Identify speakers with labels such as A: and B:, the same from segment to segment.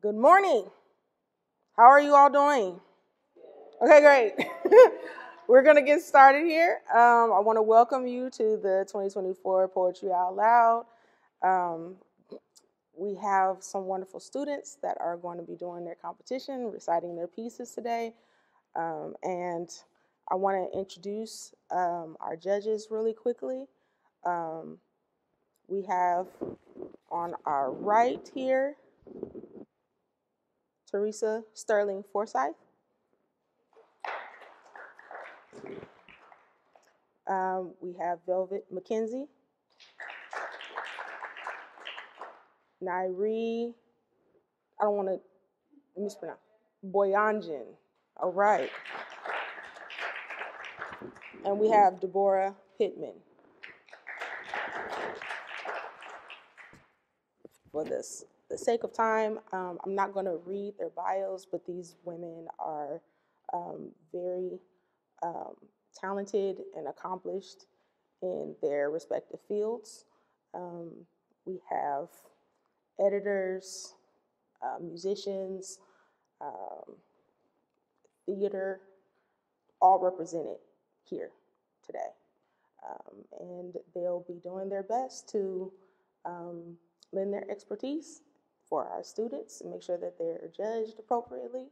A: Good morning. How are you all doing? Okay, great. We're going to get started here. I want to welcome you to the 2024 Poetry Out Loud. Um, we have some wonderful students that are going to be doing their competition, reciting their pieces today. And I want to introduce our judges really quickly. Um, we have on our right here Teresa Sterling Forsyth. We have Velvet McKenzie, Nairi, I don't want to mispronounce, Boyanjin. All right. And we have Deborah Pittman. For the sake of time, I'm not going to read their bios, but these women are very talented and accomplished in their respective fields. We have editors, musicians, um, theater, all represented here today. And they'll be doing their best to lend their expertise for our students and make sure that they're judged appropriately.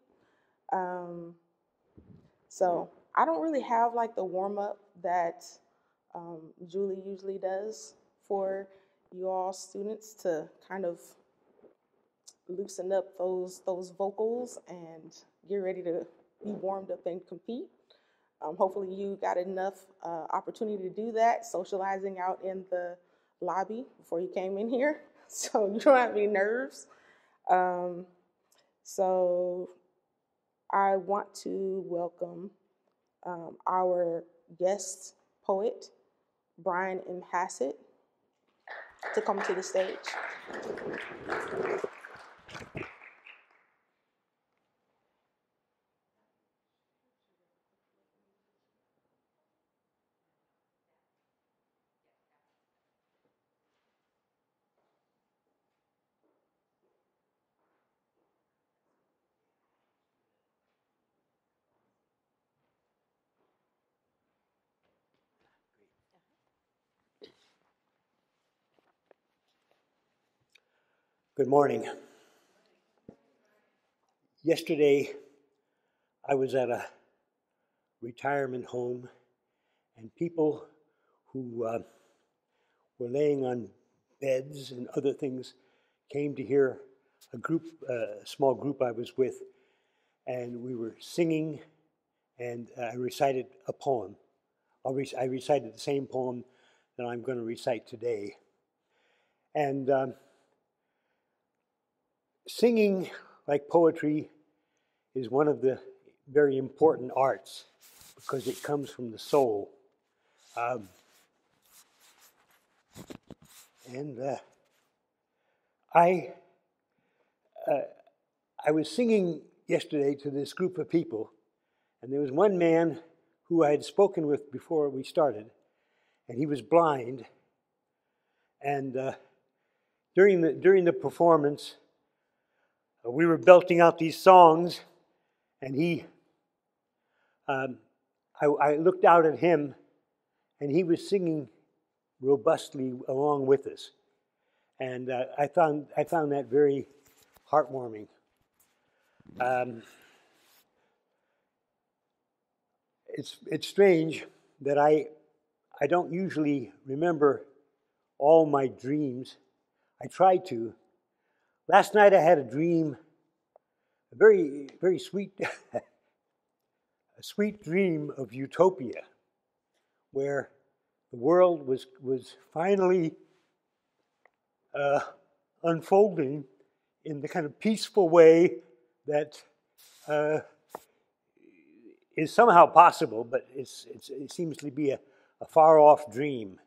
A: So I don't really have like the warm up that Julie usually does for you all students to kind of loosen up those vocals and get ready to be warmed up and compete. Hopefully you got enough opportunity to do that, socializing out in the lobby before you came in here, so you don't have any nerves. So I want to welcome our guest poet, Brian M. Hassett, to come to the stage.
B: Good morning. Yesterday, I was at a retirement home, and people who were laying on beds and other things came to hear a small group I was with, and we were singing, and I recited a poem. I recited the same poem that I'm going to recite today. And singing, like poetry, is one of the very important arts because it comes from the soul. I was singing yesterday to this group of people, and there was one man who I had spoken with before we started, and he was blind. And during the performance, we were belting out these songs, and I looked out at him, and he was singing robustly along with us, and I found that very heartwarming. It's strange that I don't usually remember all my dreams. I try to. Last night I had a dream, a very, very sweet, a sweet dream of utopia, where the world was finally unfolding in the kind of peaceful way that is somehow possible, but it seems to be a far-off dream.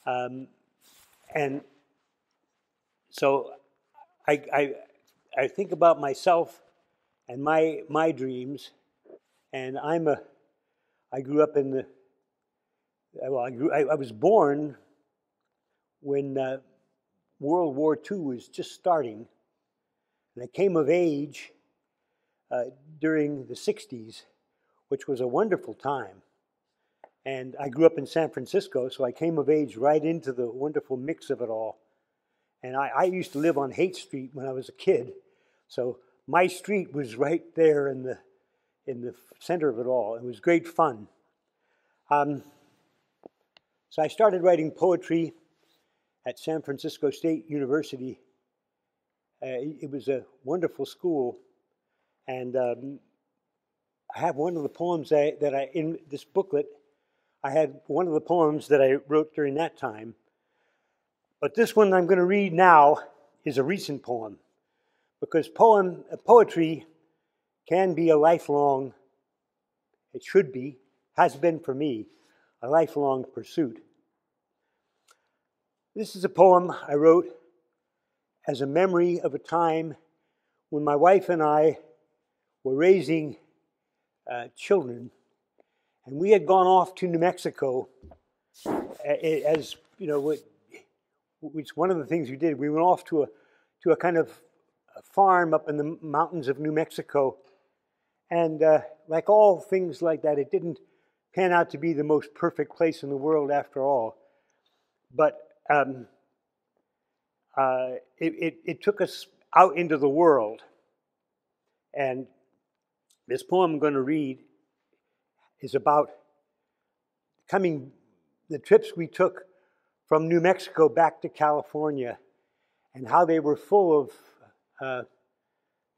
B: And so I think about myself and my dreams, and I grew up in the, well, I was born when World War II was just starting, And I came of age during the 60s, which was a wonderful time. And I grew up in San Francisco, so I came of age right into the wonderful mix of it all. And I used to live on Haight Street when I was a kid, so my street was right there in the center of it all. It was great fun. So I started writing poetry at San Francisco State University. It was a wonderful school, and I have one of the poems that I in this booklet. I had one of the poems that I wrote during that time. But this one I'm going to read now is a recent poem, because poetry can be a lifelong, it should be, has been for me, a lifelong pursuit. This is a poem I wrote as a memory of a time when my wife and I were raising children, and we had gone off to New Mexico. As you know, which one of the things we did, we went off to a kind of a farm up in the mountains of New Mexico, and like all things like that, it didn't pan out to be the most perfect place in the world after all. But it took us out into the world. And this poem I'm going to read is about the trips we took from New Mexico back to California, and how they were full of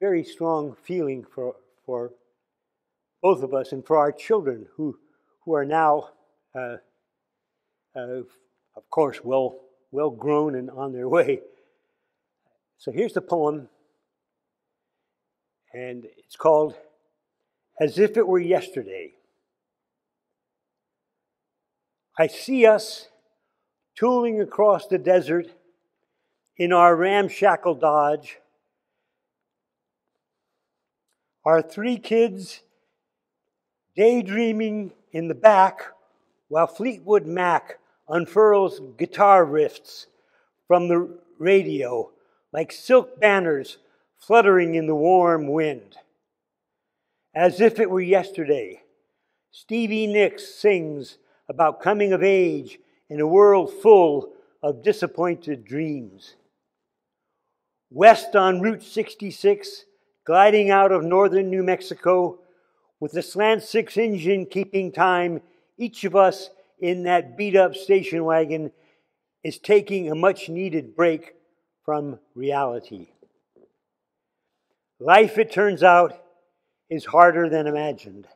B: very strong feeling for both of us and for our children, who are now, of course, well grown and on their way. So here's the poem, and it's called As If It Were Yesterday. I see us tooling across the desert in our ramshackle Dodge, our 3 kids daydreaming in the back while Fleetwood Mac unfurls guitar riffs from the radio like silk banners fluttering in the warm wind. As if it were yesterday, Stevie Nicks sings about coming of age in a world full of disappointed dreams. West on Route 66, gliding out of northern New Mexico, with the slant 6 engine keeping time, each of us in that beat-up station wagon is taking a much-needed break from reality. Life, it turns out, is harder than imagined.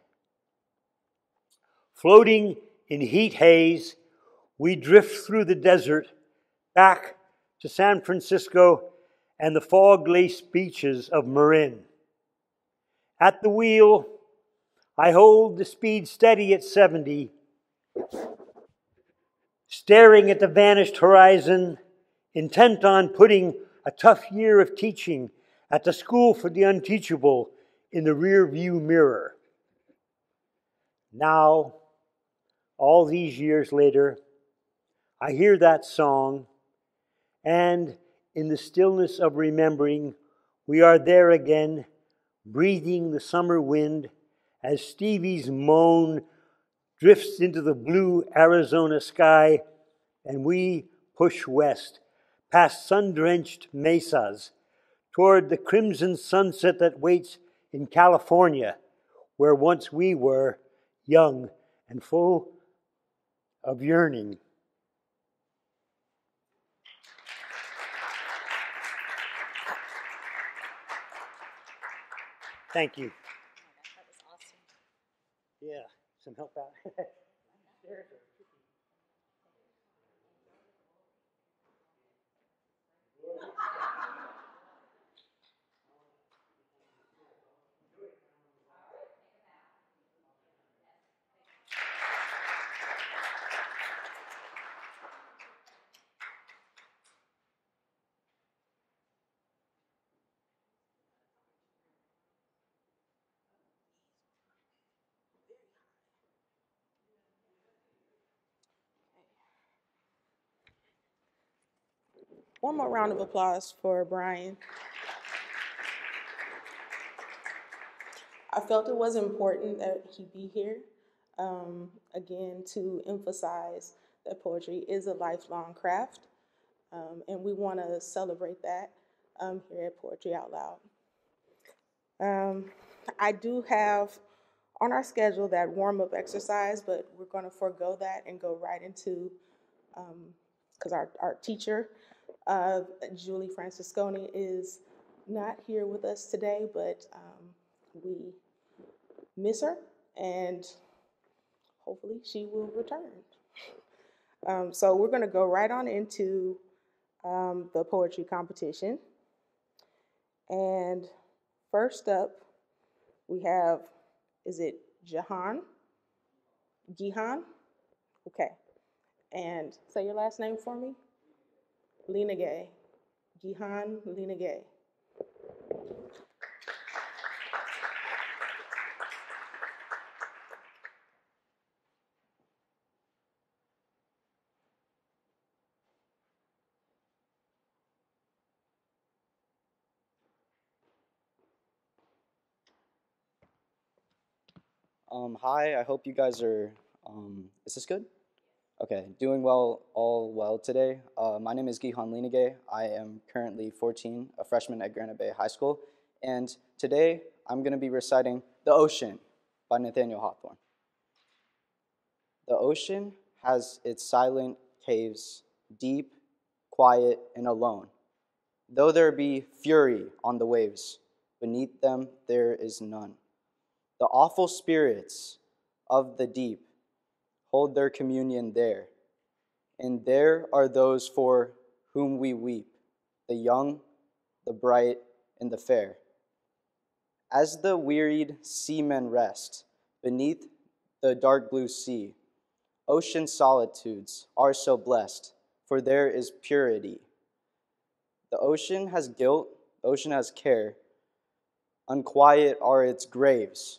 B: Floating in heat haze, we drift through the desert back to San Francisco and the fog-laced beaches of Marin. At the wheel, I hold the speed steady at 70, staring at the vanished horizon, intent on putting a tough year of teaching at the School for the Unteachable in the rear view mirror. Now, all these years later, I hear that song, and in the stillness of remembering, we are there again, breathing the summer wind as Stevie's moan drifts into the blue Arizona sky, and we push west, past sun-drenched mesas, toward the crimson sunset that waits in California, where once we were, young and full of yearning. Thank you.
C: That was awesome.
B: Yeah, some help out.
A: One more round of applause for Brian. I felt it was important that he be here, again, to emphasize that poetry is a lifelong craft, and we want to celebrate that here at Poetry Out Loud. I do have on our schedule that warm-up exercise, but we're going to forego that and go right into, because our teacher, Julie Francisconi, is not here with us today, but we miss her, and hopefully she will return. So we're going to go right on into the poetry competition. And first up, we have, is it Gihan? Okay. And say your last name for me. Lena Gay. Gihan Lena Gay.
C: Hi, I hope you guys are, is this good? Okay, doing well, all well today. My name is Gihan Linagay. I am currently 14, a freshman at Granite Bay High School, and today I'm going to be reciting The Ocean by Nathaniel Hawthorne. The ocean has its silent caves, deep, quiet, and alone. Though there be fury on the waves, beneath them there is none. The awful spirits of the deep hold their communion there, and there are those for whom we weep, the young, the bright, and the fair. As the wearied seamen rest beneath the dark blue sea, ocean solitudes are so blessed, for there is purity. The ocean has guilt, the ocean has care, unquiet are its graves,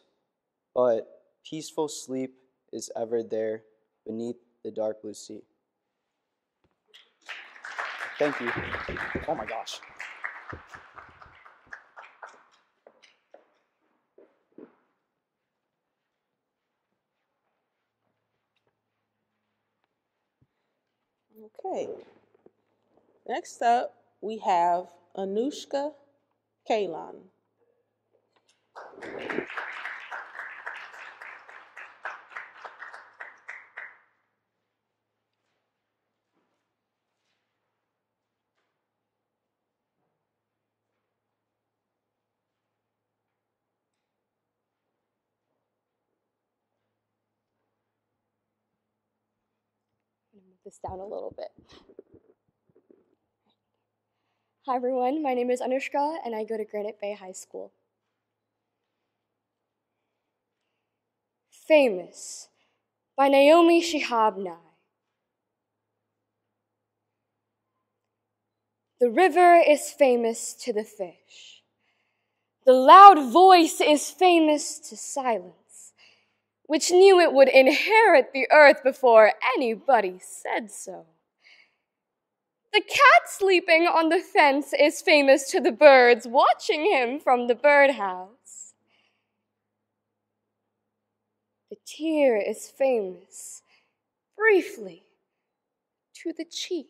C: but peaceful sleep is ever there beneath the dark blue sea. Thank you. Oh my gosh.
A: Okay. Next up, we have Anushka Kalan.
D: I'm going to move this down a little bit. Hi everyone, my name is Anushka and I go to Granite Bay High School. Famous by Naomi Shihab Nye. The river is famous to the fish. The loud voice is famous to silence, which knew it would inherit the earth before anybody said so. The cat sleeping on the fence is famous to the birds watching him from the birdhouse. The tear is famous, briefly, to the cheek.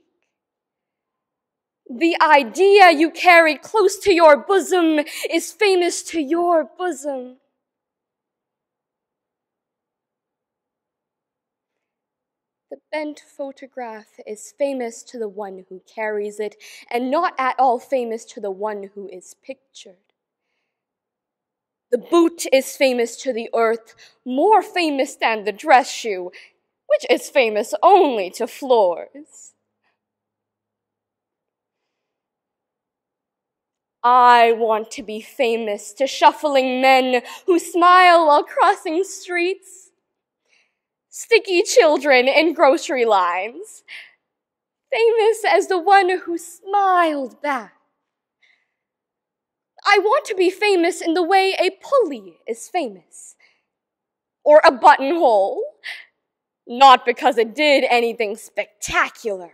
D: The idea you carry close to your bosom is famous to your bosom. The bent photograph is famous to the one who carries it, and not at all famous to the one who is pictured. The boot is famous to the earth, more famous than the dress shoe, which is famous only to floors. I want to be famous to shuffling men who smile while crossing streets, sticky children in grocery lines, famous as the one who smiled back. I want to be famous in the way a pulley is famous, or a buttonhole, not because it did anything spectacular,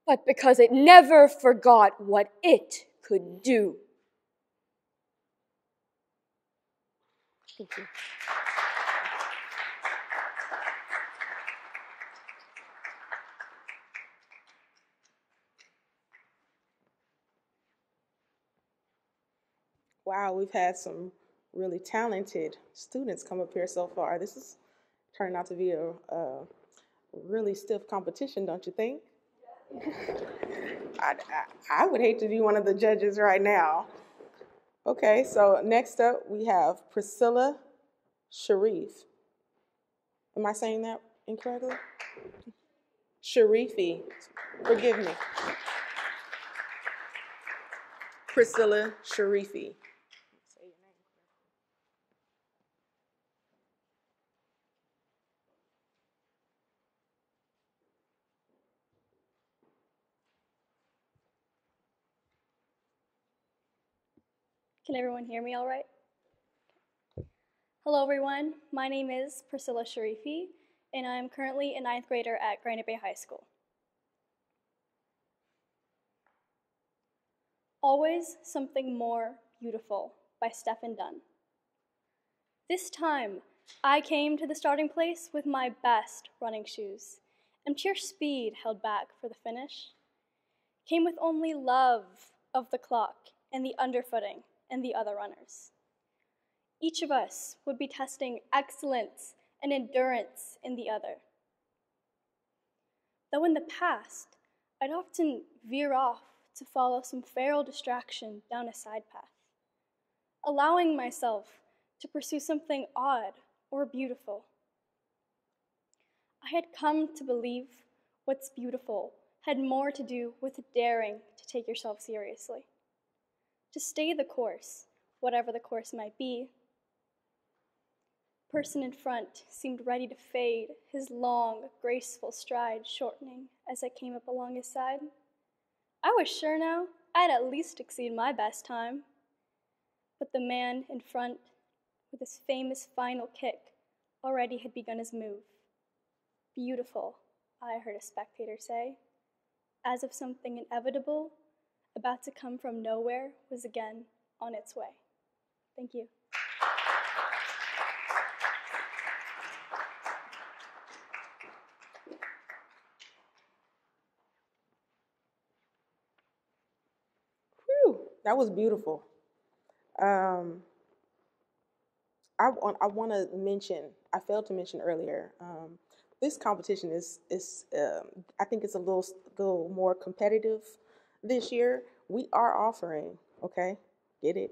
D: but because it never forgot what it could do. Thank you.
A: Wow, we've had some really talented students come up here so far. This is turning out to be a really stiff competition, don't you think? I would hate to be one of the judges right now. Okay, so next up we have Priscilla Sharif. Am I saying that incorrectly? Sharifi. Forgive me. Priscilla Sharifi.
E: Can everyone hear me all right? Hello everyone, my name is Priscilla Sharifi, and I'm currently a 9th grader at Granite Bay High School. Always Something More Beautiful by Stephen Dunn. This time, I came to the starting place with my best running shoes, and sheer speed held back for the finish. Came with only love of the clock and the underfooting and the other runners. Each of us would be testing excellence and endurance in the other. Though in the past, I'd often veer off to follow some feral distraction down a side path, allowing myself to pursue something odd or beautiful. I had come to believe what's beautiful had more to do with daring to take yourself seriously, to stay the course, whatever the course might be. The person in front seemed ready to fade, his long, graceful stride shortening as I came up along his side. I was sure now I'd at least exceed my best time. But the man in front, with his famous final kick, already had begun his move. Beautiful, I heard a spectator say, as if something inevitable, about to come from nowhere, was again on its way. Thank you.
A: Whew, that was beautiful. I want to mention, I failed to mention earlier, this competition is I think it's a little more competitive this year. We are offering, okay, get it,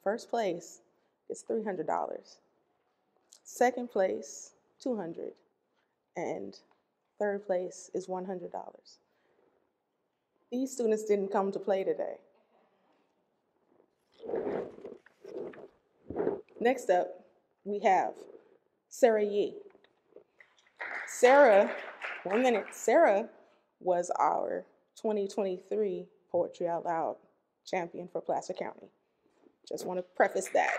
A: first place is $300, second place $200, and third place is $100. These students didn't come to play today. Next up, we have Sarah Yee. Sarah was our 2023 Poetry Out Loud champion for Placer County. Just want to preface that.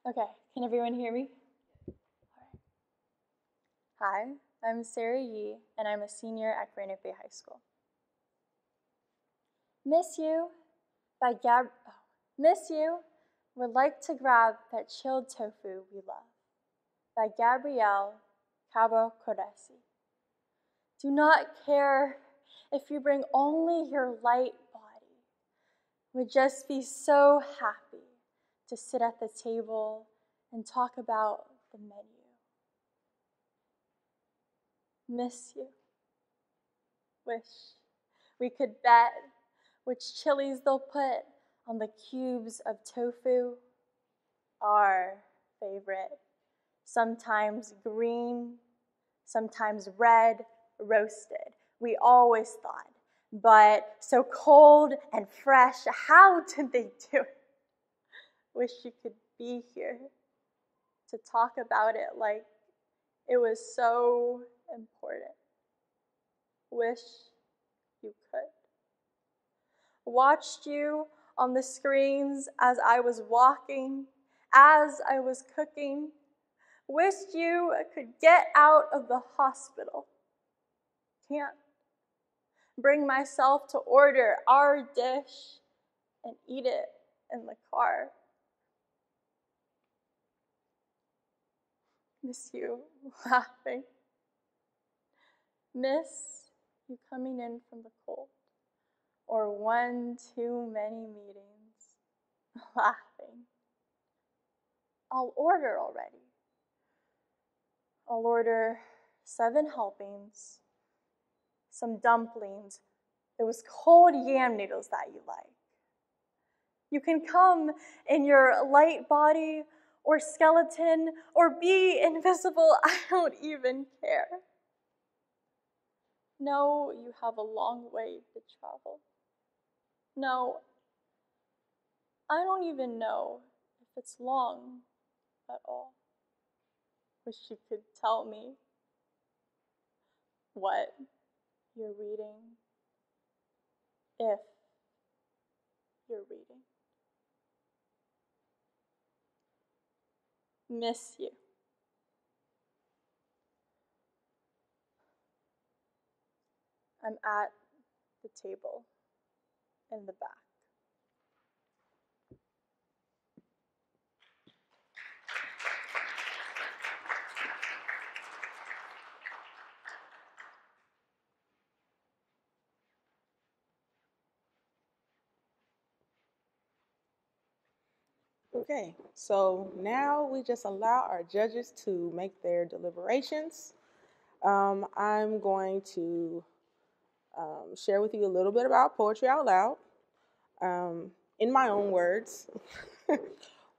E: Okay, can everyone hear me? Hi, I'm Sarah Yee, and I'm a senior at Granite Bay High School. Miss You would like to grab that chilled tofu we love by Gabrielle Cabo Corresi. Do not care if you bring only your light body. Would just be so happy to sit at the table and talk about the menu. Miss you. Wish we could bet which chilies they'll put on the cubes of tofu. Our favorite. Sometimes green, sometimes red, roasted. We always thought, but so cold and fresh, how did they do it? Wish you could be here to talk about it like it was so important. Wish you could. Watched you on the screens as I was walking, as I was cooking. Wished you could get out of the hospital Can't bring myself to order our dish and eat it in the car. Miss you laughing. Miss you coming in from the cold, or one too many meetings, laughing. I'll order already. I'll order 7 helpings, some dumplings, those cold yam noodles that you like. You can come in your light body or skeleton or be invisible. I don't even care. No, you have a long way to travel. No, I don't even know if it's long at all. Wish you could tell me what you're reading, if you're reading. Miss you. I'm at the table in the back.
A: Okay, so now we just allow our judges to make their deliberations. I'm going to share with you a little bit about Poetry Out Loud. In my own words,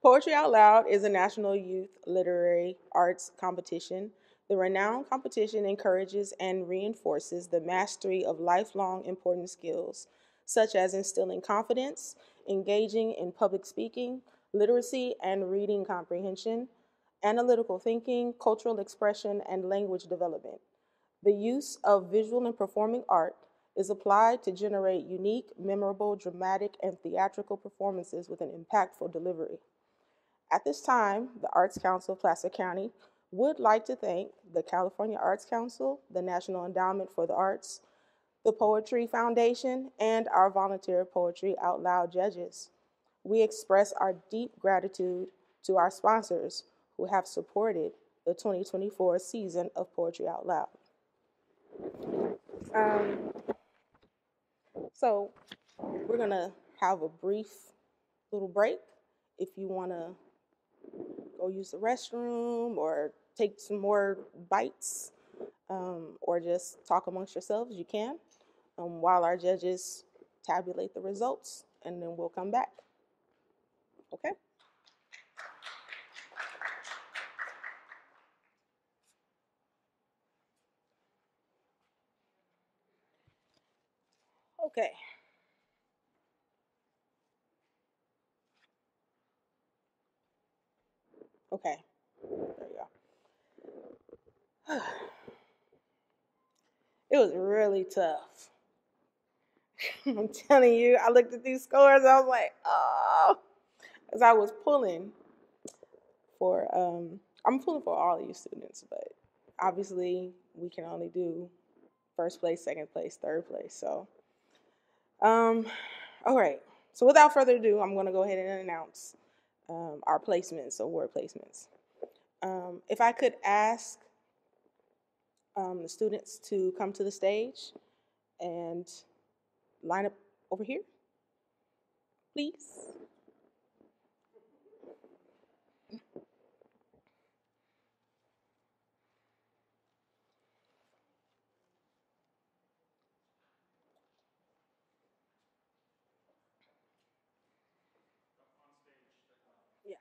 A: Poetry Out Loud is a national youth literary arts competition. The renowned competition encourages and reinforces the mastery of lifelong important skills, such as instilling confidence, engaging in public speaking, literacy and reading comprehension, analytical thinking, cultural expression, and language development. The use of visual and performing art is applied to generate unique, memorable, dramatic, and theatrical performances with an impactful delivery. At this time, the Arts Council of Placer County would like to thank the California Arts Council, the National Endowment for the Arts, the Poetry Foundation, and our volunteer Poetry Out Loud judges. We express our deep gratitude to our sponsors who have supported the 2024 season of Poetry Out Loud. So we're gonna have a brief little break. If you wanna go use the restroom or take some more bites, or just talk amongst yourselves, you can, while our judges tabulate the results, and then we'll come back. Okay? Okay. Okay. There you go. It was really tough. I'm telling you, I looked at these scores, I was like, oh, as I was pulling for, I'm pulling for all of you students, but obviously we can only do first place, second place, third place. So, all right. So without further ado, I'm going to go ahead and announce our placements, award placements. If I could ask the students to come to the stage and line up over here, please. Yeah.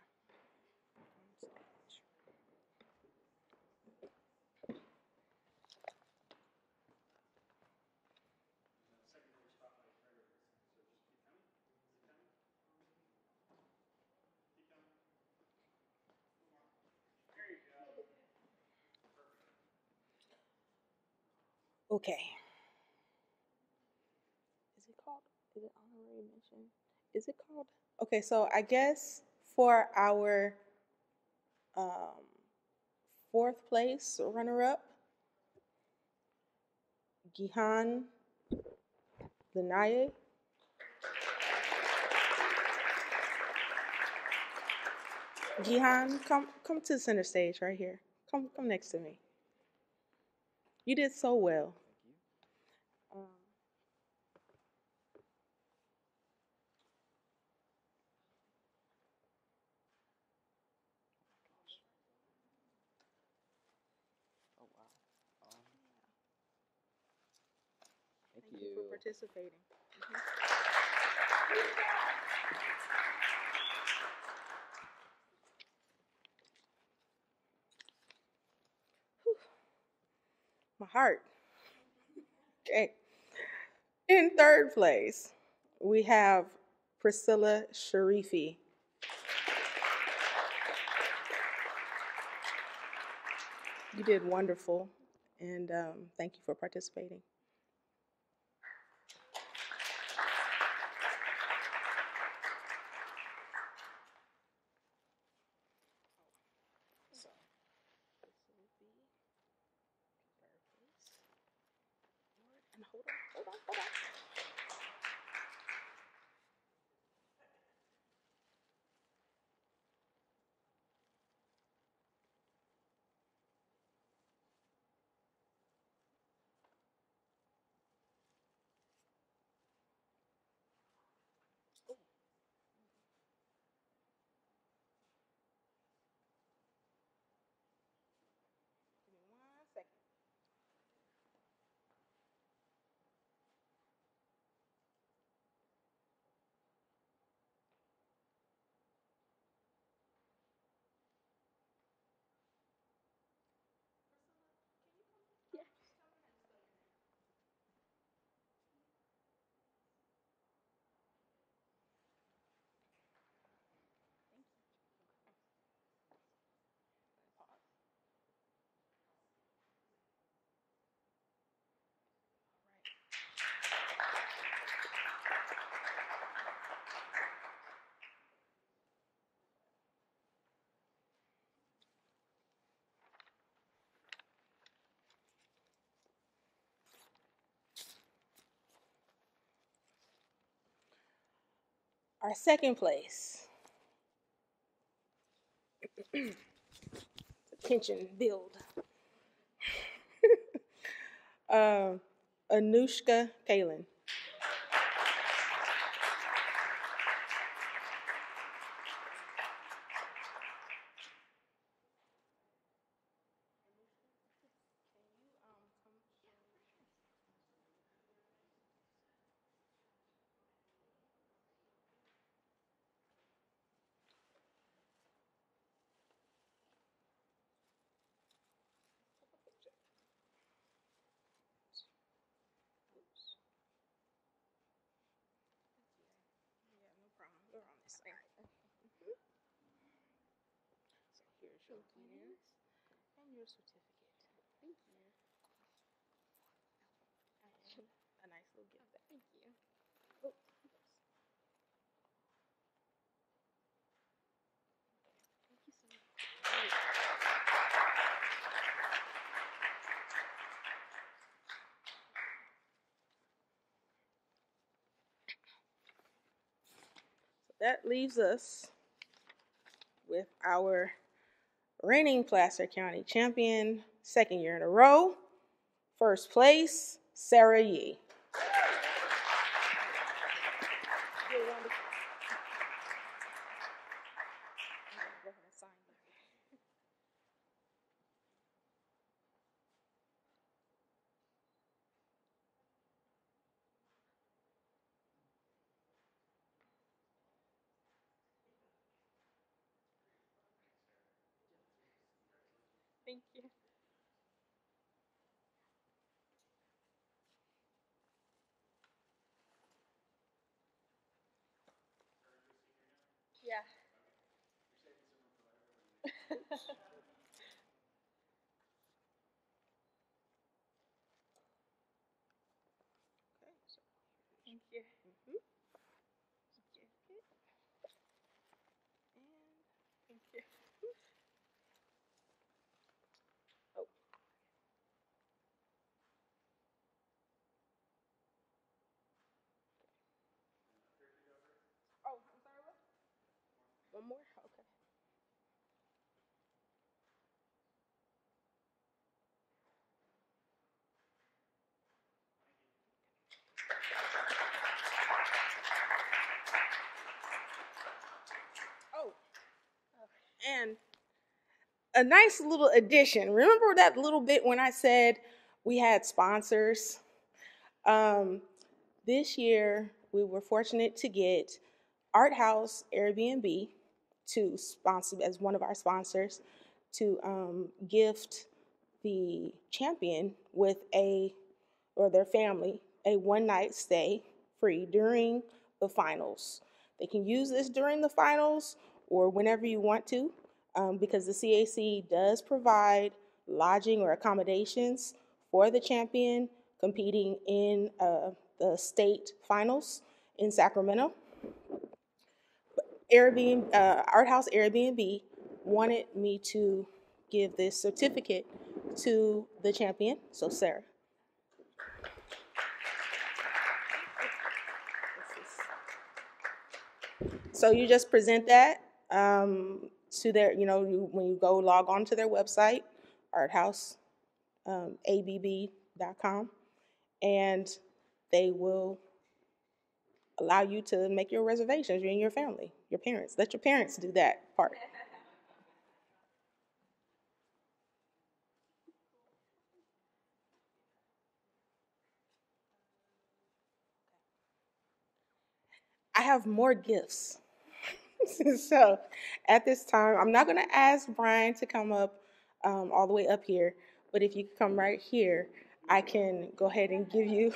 A: Okay. Is it called? Is it honorary mention? Is it called? Okay, so I guess for our fourth place runner-up, Gihan Linaye. Gihan, come to the center stage right here. Come next to me. You did so well. Um,
C: Oh wow. Thank
A: Thank you for participating. My heart. Okay. In third place, we have Priscilla Sharifi. You did wonderful, and thank you for participating. So, this will be third place. And hold on. Give me 1 second. Our second place. Tension build. Anushka Kalin. Yeah, no problem. We're on this side. So here's your plans and your certificate. Thank you. And a nice little gift bag. Thank you. Oh, thank you so much. So that leaves us with our reigning Placer County champion, second year in a row. First place, Sarah Yee.
E: Thank you. Yeah. Thank you. Thank you.
A: Oh. one more? Okay. Oh, and a nice little addition. Remember that little bit when I said we had sponsors? Um, this year, we were fortunate to get Art House Airbnb to sponsor as one of our sponsors to gift the champion with their family a one night stay free during the finals. They can use this during the finals or whenever you want to, because the CAC does provide lodging or accommodations for the champion competing in the state finals in Sacramento. Art House Airbnb wanted me to give this certificate to the champion. So, Sarah. So you just present that to their, when you go log on to their website, arthouseabb.com, and they will allow you to make your reservations, you and your family, your parents. Let your parents do that part. I have more gifts. So at this time, I'm not going to ask Brian to come up all the way up here, but if you come right here, I can go ahead and give you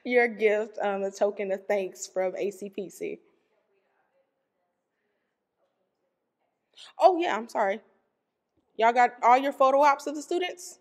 A: your gift, a token of thanks from ACPC. Oh, yeah, I'm sorry. Y'all got all your photo ops of the students?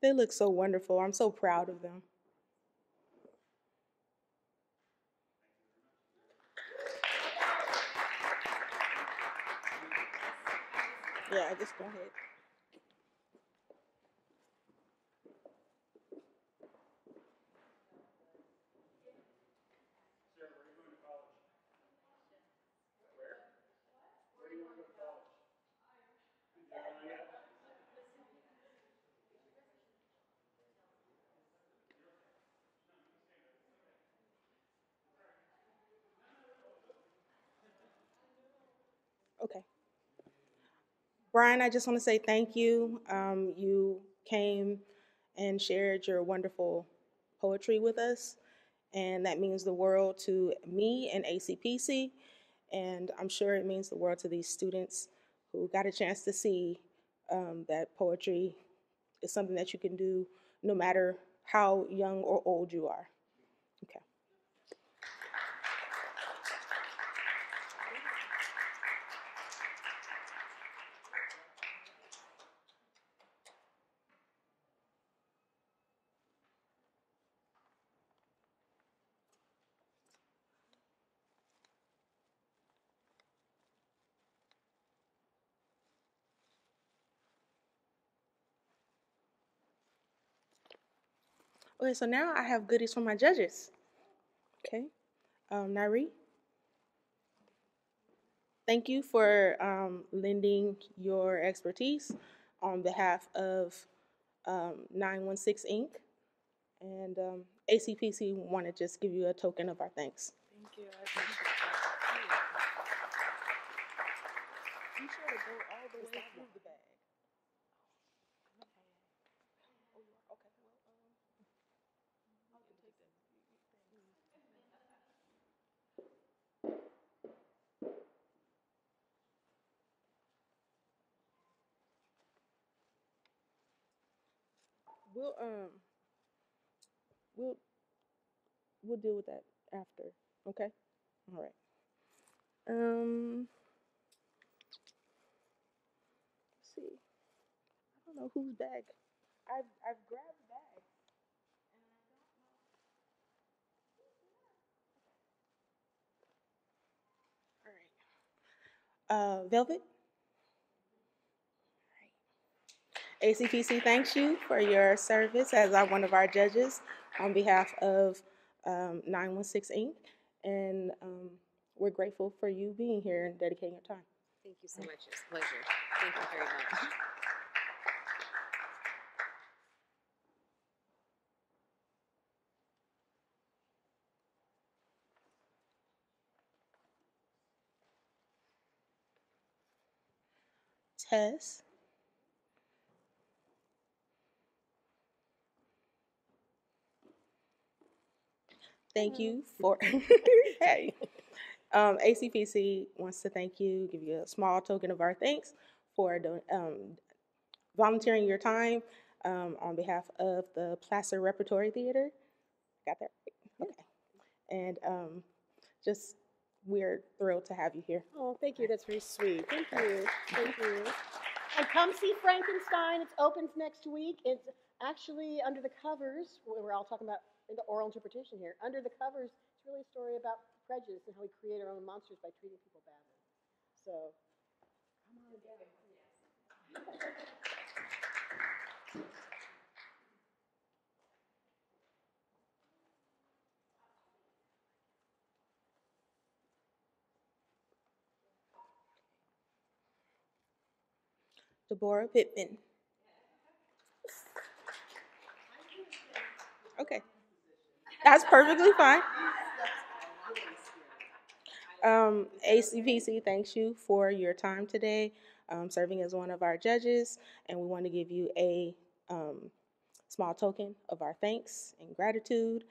A: They look so wonderful. I'm so proud of them. Yeah, just go ahead. Okay. Brian, I just want to say thank you. You came and shared your wonderful poetry with us, and that means the world to me and ACPC, and I'm sure it means the world to these students who got a chance to see that poetry is something that you can do no matter how young or old you are. Okay. Okay, so now I have goodies from my judges. Okay, Nairi, thank you for lending your expertise on behalf of 916 Inc. And ACPC want to just give you a token of our thanks.
F: Thank you. I appreciate that.
A: Be sure to go all the way through the bag. We'll we'll we'll deal with that after. Okay. All right. Let's see. don't know whose bag. I've grabbed bags. All right. Velvet. ACPC thanks you for your service as one of our judges on behalf of 916 Inc. And we're grateful for you being here and dedicating your time.
F: Thank you so much. It's a pleasure. Thank you very much.
A: Tess. Thank you for, hey. ACPC wants to thank you, give you a small token of our thanks for volunteering your time on behalf of the Placer Repertory Theater. Got that right? Okay. And just, we're thrilled to have you here.
G: Oh, thank you. That's very sweet. Thank you. Thank you. And come see Frankenstein. It opens next week. It's actually under the covers. We're all talking about the oral interpretation here. Under the covers, it's really a story about prejudice and how we create our own monsters by treating people badly. So, come on down.
A: Deborah Pittman. Okay. That's perfectly fine. ACPC thanks you for your time today, serving as one of our judges, and we want to give you a small token of our thanks and gratitude.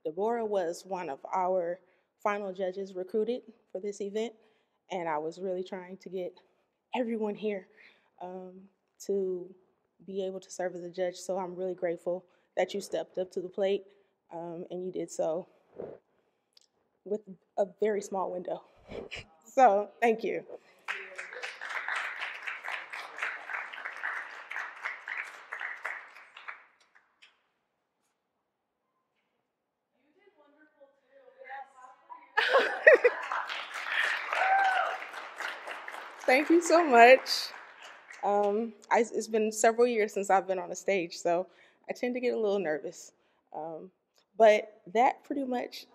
A: Deborah was one of our final judges recruited for this event, and I was really trying to get everyone here to be able to serve as a judge, so I'm really grateful that you stepped up to the plate, and you did so with a very small window. So, thank you. Thank you so much. It's been several years since I've been on a stage, so I tend to get a little nervous. But that pretty much.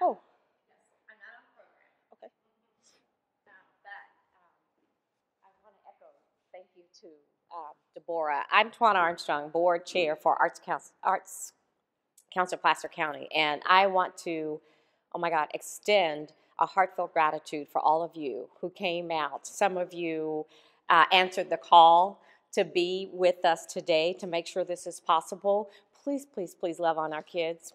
A: Oh.
F: I'm not on the program.
A: Okay.
F: I want to echo thank you to Deborah. I'm Twana Armstrong, board chair for Arts Council Placer County, and I want to, oh my God, extend a heartfelt gratitude for all of you who came out. Some of you answered the call to be with us today to make sure this is possible. Please, please, please love on our kids.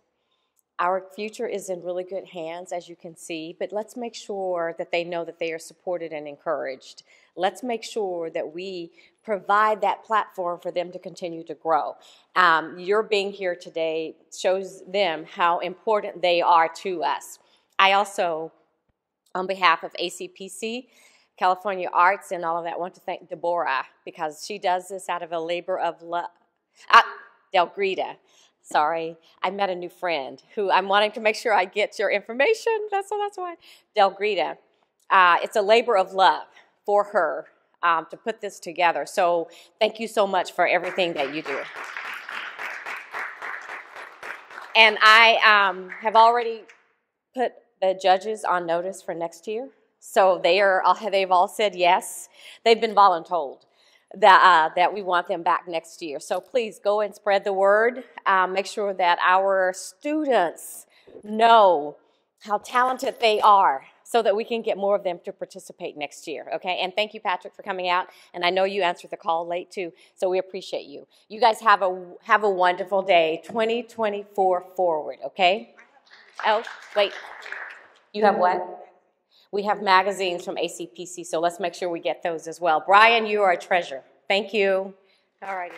F: Our future is in really good hands, as you can see, but let's make sure that they know that they are supported and encouraged. Let's make sure that we provide that platform for them to continue to grow. Your being here today shows them how important they are to us. I also, on behalf of ACPC, California Arts, and all of that, want to thank Deborah because she does this out of a labor of love. Del Greta. Sorry, I met a new friend who I'm wanting to make sure I get your information. That's why. Del Greta. It's a labor of love for her to put this together. So thank you so much for everything that you do. And I have already put the judges on notice for next year. So they've all said yes. They've been voluntold that we want them back next year. So please go and spread the word. Make sure that our students know how talented they are so that we can get more of them to participate next year, okay? And thank you, Patrick, for coming out. And I know you answered the call late, too, so we appreciate you. You guys have a wonderful day, 2024 forward, okay? Oh, wait. You have what? We have magazines from ACPC, so let's make sure we get those as well. Brian, you are a treasure. Thank you. All righty.